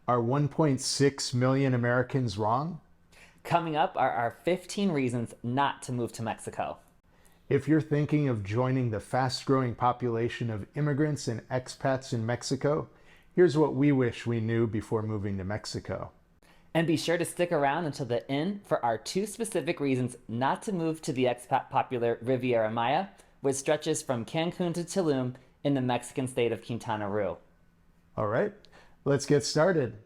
Are 1.6 million Americans wrong? Coming up are our 15 reasons not to move to Mexico. If you're thinking of joining the fast growing population of immigrants and expats in Mexico, here's what we wish we knew before moving to Mexico. And be sure to stick around until the end for our 2 specific reasons not to move to the expat popular Riviera Maya, which stretches from Cancun to Tulum in the Mexican state of Quintana Roo. All right, let's get started.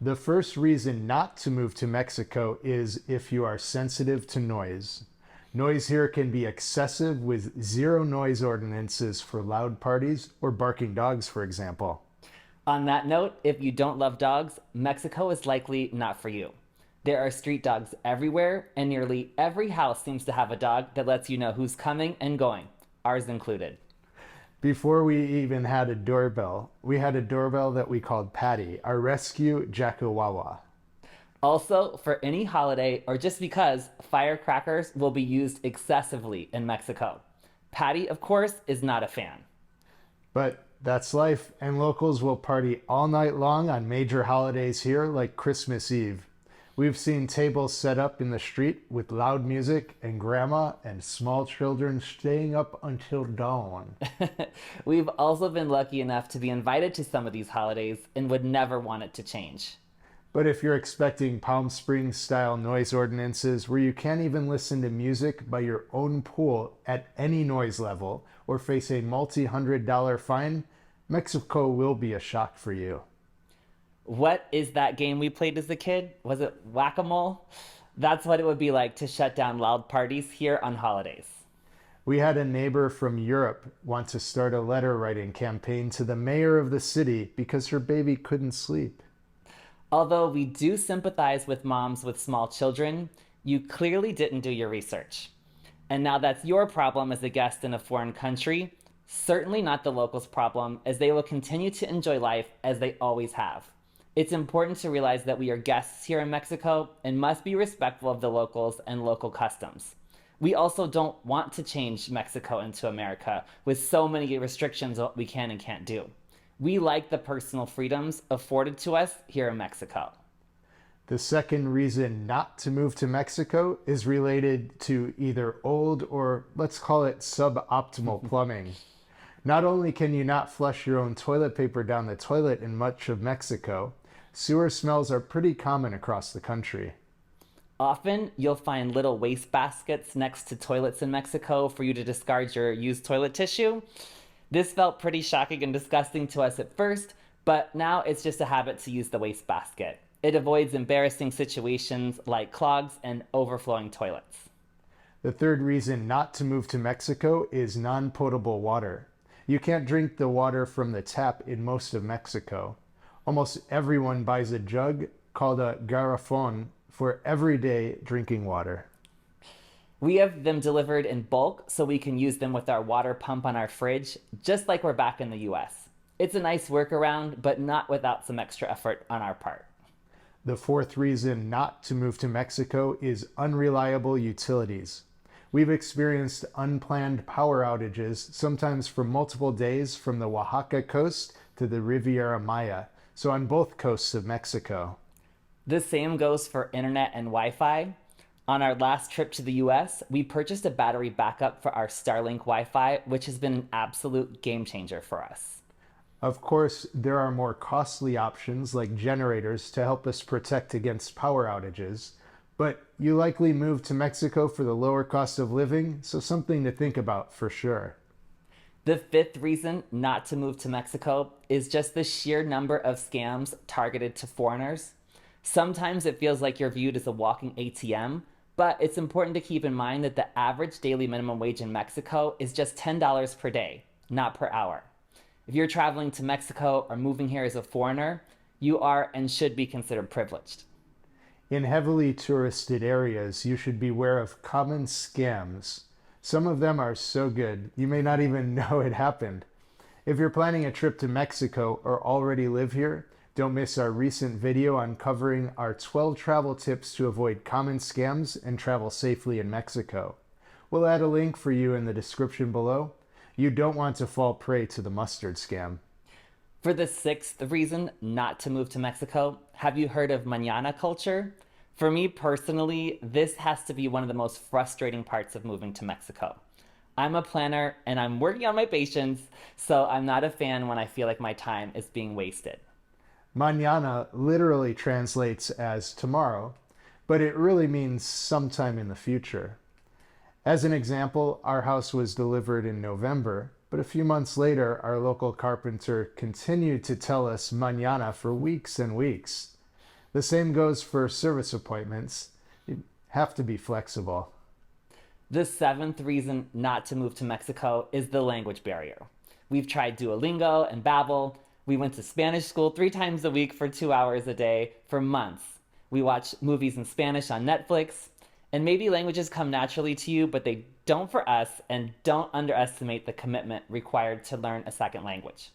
The first reason not to move to Mexico is if you are sensitive to noise. Noise here can be excessive with zero noise ordinances for loud parties or barking dogs, for example. On that note, if you don't love dogs, Mexico is likely not for you. There are street dogs everywhere, and nearly every house seems to have a dog that lets you know who's coming and going, ours included. Before we even had a doorbell, we had a doorbell that we called Patty, our rescue Jackawawa. Also, for any holiday or just because, firecrackers will be used excessively in Mexico. Patty, of course, is not a fan. But that's life, and locals will party all night long on major holidays here, like Christmas Eve. We've seen tables set up in the street with loud music and grandma and small children staying up until dawn. We've also been lucky enough to be invited to some of these holidays and would never want it to change. But if you're expecting Palm Springs style noise ordinances where you can't even listen to music by your own pool at any noise level or face a multi-$100 fine, Mexico will be a shock for you. What is that game we played as a kid? Was it Whack-A-Mole? That's what it would be like to shut down loud parties here on holidays. We had a neighbor from Europe want to start a letter writing campaign to the mayor of the city because her baby couldn't sleep. Although we do sympathize with moms with small children, you clearly didn't do your research. And now that's your problem as a guest in a foreign country, certainly not the locals' problem, as they will continue to enjoy life as they always have. It's important to realize that we are guests here in Mexico and must be respectful of the locals and local customs. We also don't want to change Mexico into America with so many restrictions on what we can and can't do. We like the personal freedoms afforded to us here in Mexico. The second reason not to move to Mexico is related to either old or let's call it suboptimal plumbing. Not only can you not flush your own toilet paper down the toilet in much of Mexico, sewer smells are pretty common across the country. Often, you'll find little waste baskets next to toilets in Mexico for you to discard your used toilet tissue. This felt pretty shocking and disgusting to us at first, but now it's just a habit to use the waste basket. It avoids embarrassing situations like clogs and overflowing toilets. The third reason not to move to Mexico is non-potable water. You can't drink the water from the tap in most of Mexico. Almost everyone buys a jug called a garrafon for everyday drinking water. We have them delivered in bulk so we can use them with our water pump on our fridge, just like we're back in the US. It's a nice workaround, but not without some extra effort on our part. The fourth reason not to move to Mexico is unreliable utilities. We've experienced unplanned power outages, sometimes for multiple days from the Oaxaca coast to the Riviera Maya, so on both coasts of Mexico. The same goes for internet and Wi-Fi. On our last trip to the US, we purchased a battery backup for our Starlink Wi-Fi, which has been an absolute game changer for us. Of course, there are more costly options like generators to help us protect against power outages, but you likely moved to Mexico for the lower cost of living, so something to think about for sure. The fifth reason not to move to Mexico is just the sheer number of scams targeted to foreigners. Sometimes it feels like you're viewed as a walking ATM, but it's important to keep in mind that the average daily minimum wage in Mexico is just $10 per day, not per hour. If you're traveling to Mexico or moving here as a foreigner, you are and should be considered privileged. In heavily touristed areas, you should beware of common scams. Some of them are so good, you may not even know it happened. If you're planning a trip to Mexico or already live here, don't miss our recent video on covering our 12 travel tips to avoid common scams and travel safely in Mexico. We'll add a link for you in the description below. You don't want to fall prey to the mustard scam. For the sixth reason not to move to Mexico, have you heard of mañana culture? For me personally, this has to be one of the most frustrating parts of moving to Mexico. I'm a planner and I'm working on my patience, so I'm not a fan when I feel like my time is being wasted. Mañana literally translates as tomorrow, but it really means sometime in the future. As an example, our house was delivered in November, but a few months later, our local carpenter continued to tell us mañana for weeks and weeks. The same goes for service appointments. You have to be flexible. The seventh reason not to move to Mexico is the language barrier. We've tried Duolingo and Babbel. We went to Spanish school 3 times a week for 2 hours a day for months. We watch movies in Spanish on Netflix. And maybe languages come naturally to you, but they don't for us, and don't underestimate the commitment required to learn a second language.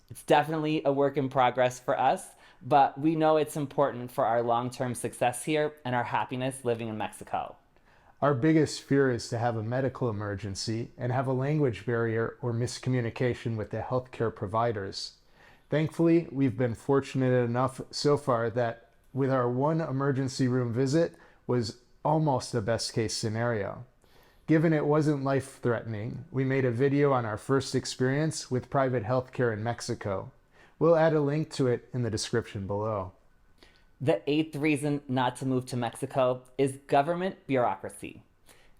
It's definitely a work in progress for us, but we know it's important for our long-term success here and our happiness living in Mexico. Our biggest fear is to have a medical emergency and have a language barrier or miscommunication with the healthcare providers. Thankfully, we've been fortunate enough so far that with our one emergency room visit was almost a best case scenario. Given it wasn't life-threatening, we made a video on our first experience with private healthcare in Mexico. We'll add a link to it in the description below. The eighth reason not to move to Mexico is government bureaucracy.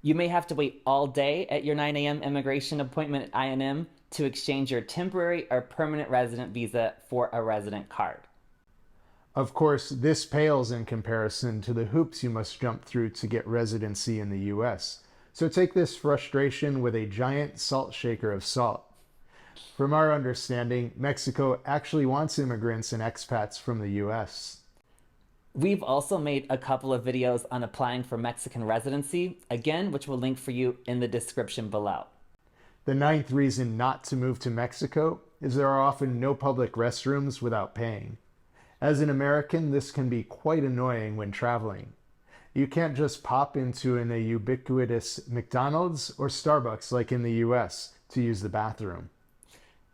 You may have to wait all day at your 9 a.m. immigration appointment at INM to exchange your temporary or permanent resident visa for a resident card. Of course, this pales in comparison to the hoops you must jump through to get residency in the US. So take this frustration with a giant salt shaker of salt. From our understanding, Mexico actually wants immigrants and expats from the US. We've also made a couple of videos on applying for Mexican residency, again, which we'll link for you in the description below. The ninth reason not to move to Mexico is there are often no public restrooms without paying. As an American, this can be quite annoying when traveling. You can't just pop into a ubiquitous McDonald's or Starbucks like in the US to use the bathroom.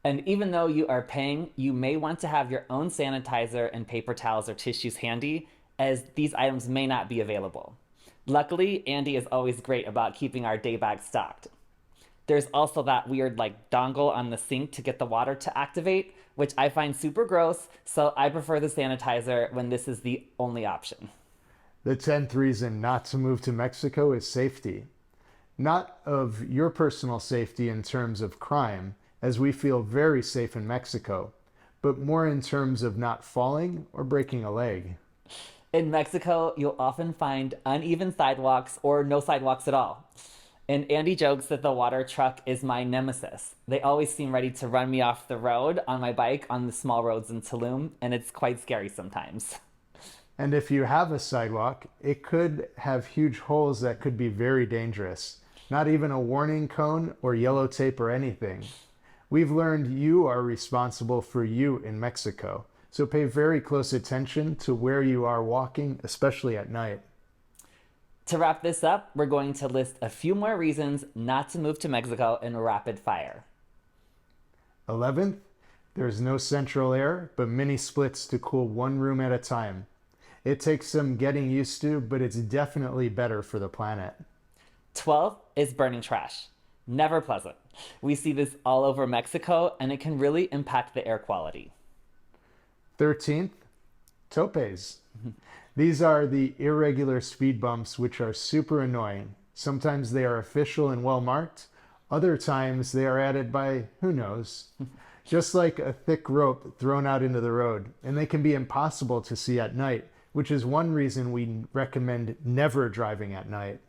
And even though you are paying, you may want to have your own sanitizer and paper towels or tissues handy, as these items may not be available. Luckily, Andy is always great about keeping our day bag stocked. There's also that weird dongle on the sink to get the water to activate, which I find super gross, so I prefer the sanitizer when this is the only option. The 10th reason not to move to Mexico is safety. Not of your personal safety in terms of crime, as we feel very safe in Mexico, but more in terms of not falling or breaking a leg. In Mexico, you'll often find uneven sidewalks or no sidewalks at all. And Andy jokes that the water truck is my nemesis. They always seem ready to run me off the road on my bike on the small roads in Tulum, and it's quite scary sometimes. And if you have a sidewalk, it could have huge holes that could be very dangerous. Not even a warning cone or yellow tape or anything. We've learned you are responsible for you in Mexico, so pay very close attention to where you are walking, especially at night. To wrap this up, we're going to list a few more reasons not to move to Mexico in rapid fire. 11th, there's no central air, but mini splits to cool one room at a time. It takes some getting used to, but it's definitely better for the planet. 12th is burning trash. Never pleasant. We see this all over Mexico, and it can really impact the air quality. 13th, topes. These are the irregular speed bumps which are super annoying. Sometimes they are official and well marked. Other times they are added by who knows. Just like a thick rope thrown out into the road, and they can be impossible to see at night, which is one reason we recommend never driving at night.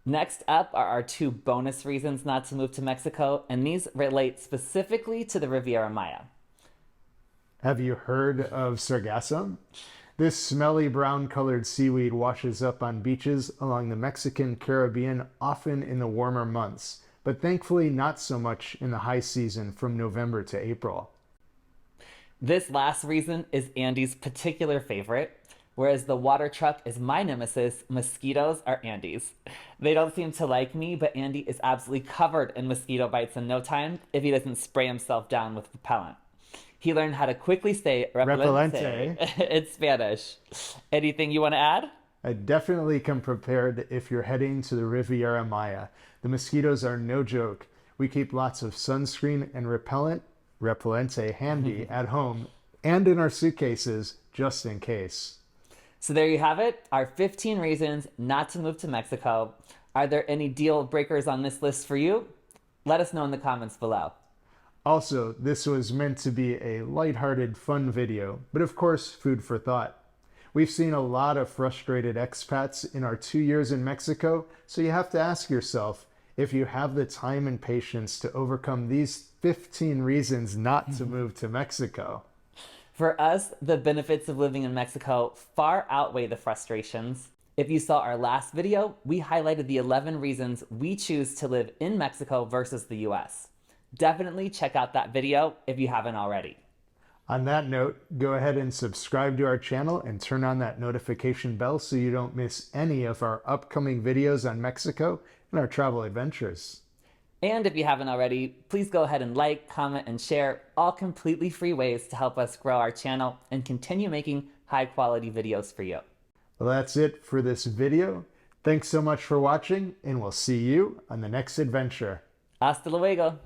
Next up are our 2 bonus reasons not to move to Mexico, and these relate specifically to the Riviera Maya. Have you heard of sargassum? This smelly brown-colored seaweed washes up on beaches along the Mexican Caribbean, often in the warmer months, but thankfully not so much in the high season from November to April. This last reason is Andy's particular favorite. Whereas the water truck is my nemesis, mosquitoes are Andy's. They don't seem to like me, but Andy is absolutely covered in mosquito bites in no time if he doesn't spray himself down with repellent. He learned how to quickly say repelente in Spanish. Anything you want to add? I definitely come prepared if you're heading to the Riviera Maya. The mosquitoes are no joke. We keep lots of sunscreen and repellente handy at home and in our suitcases just in case. So there you have it, our 15 reasons not to move to Mexico. Are there any deal breakers on this list for you? Let us know in the comments below. Also, this was meant to be a lighthearted, fun video, but of course, food for thought. We've seen a lot of frustrated expats in our 2 years in Mexico, so you have to ask yourself if you have the time and patience to overcome these 15 reasons not to move to Mexico. For us, the benefits of living in Mexico far outweigh the frustrations. If you saw our last video, we highlighted the 11 reasons we choose to live in Mexico versus the US. Definitely check out that video if you haven't already. On that note, go ahead and subscribe to our channel and turn on that notification bell so you don't miss any of our upcoming videos on Mexico and our travel adventures. And if you haven't already, please go ahead and like, comment, and share, all completely free ways to help us grow our channel and continue making high quality videos for you. Well, that's it for this video. Thanks so much for watching, and we'll see you on the next adventure. Hasta luego.